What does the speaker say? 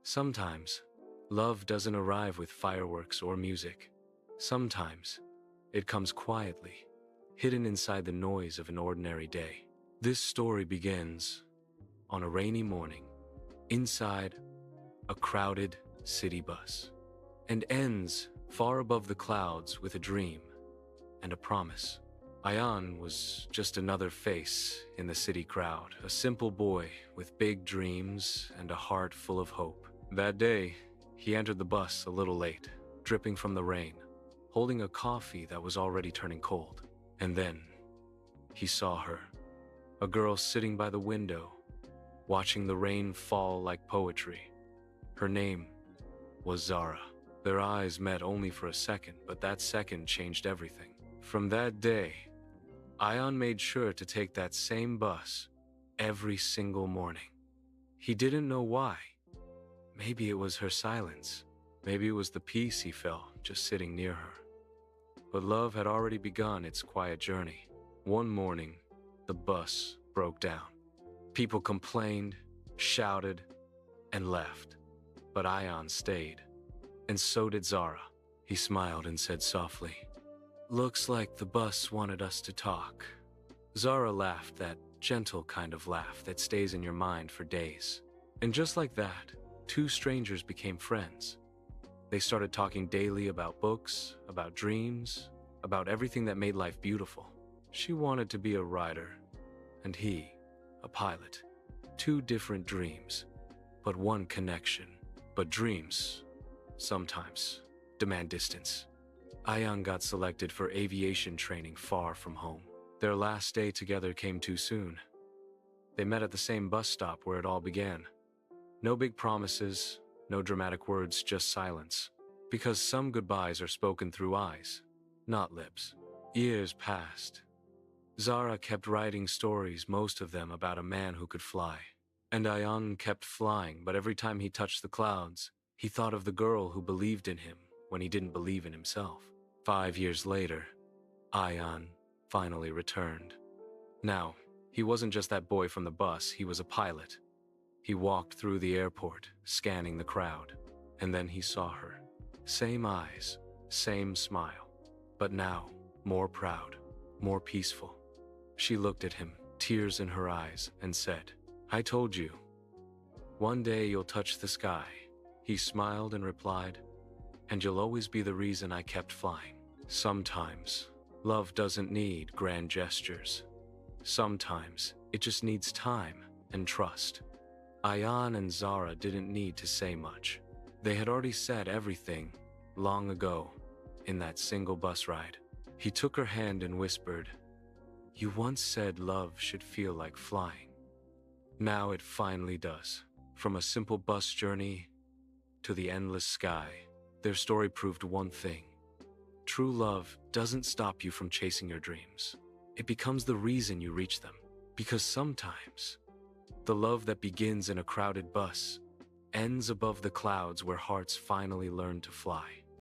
Sometimes, love doesn't arrive with fireworks or music. Sometimes, it comes quietly, hidden inside the noise of an ordinary day. This story begins on a rainy morning, inside a crowded city bus, and ends far above the clouds with a dream and a promise. Ayaan was just another face in the city crowd, a simple boy with big dreams and a heart full of hope. That day, he entered the bus a little late, dripping from the rain, holding a coffee that was already turning cold. And then, he saw her, a girl sitting by the window, watching the rain fall like poetry. Her name was Zara. Their eyes met only for a second, but that second changed everything. From that day, Ayaan made sure to take that same bus every single morning. He didn't know why. Maybe it was her silence. Maybe it was the peace he felt just sitting near her. But love had already begun its quiet journey. One morning, the bus broke down. People complained, shouted, and left. But Ayaan stayed. And so did Zara. He smiled and said softly, "Looks like the bus wanted us to talk." Zara laughed, that gentle kind of laugh that stays in your mind for days. And just like that, two strangers became friends. They started talking daily about books, about dreams, about everything that made life beautiful. She wanted to be a writer, and he, a pilot. Two different dreams, but one connection. But dreams, sometimes, demand distance. Ayaan got selected for aviation training far from home. Their last day together came too soon. They met at the same bus stop where it all began. No big promises, no dramatic words, just silence. Because some goodbyes are spoken through eyes, not lips. Years passed. Zara kept writing stories, most of them about a man who could fly. And Ayaan kept flying, but every time he touched the clouds, he thought of the girl who believed in him when he didn't believe in himself. 5 years later, Ayaan finally returned. Now, he wasn't just that boy from the bus, he was a pilot. He walked through the airport, scanning the crowd, and then he saw her. Same eyes, same smile, but now more proud, more peaceful. She looked at him, tears in her eyes, and said, "I told you, one day you'll touch the sky." He smiled and replied, "And you'll always be the reason I kept flying." Sometimes, love doesn't need grand gestures. Sometimes, it just needs time and trust. Ayaan and Zara didn't need to say much. They had already said everything long ago in that single bus ride. He took her hand and whispered, "You once said love should feel like flying. Now it finally does." From a simple bus journey to the endless sky, their story proved one thing. True love doesn't stop you from chasing your dreams. It becomes the reason you reach them. Because sometimes, the love that begins in a crowded bus ends above the clouds where hearts finally learn to fly.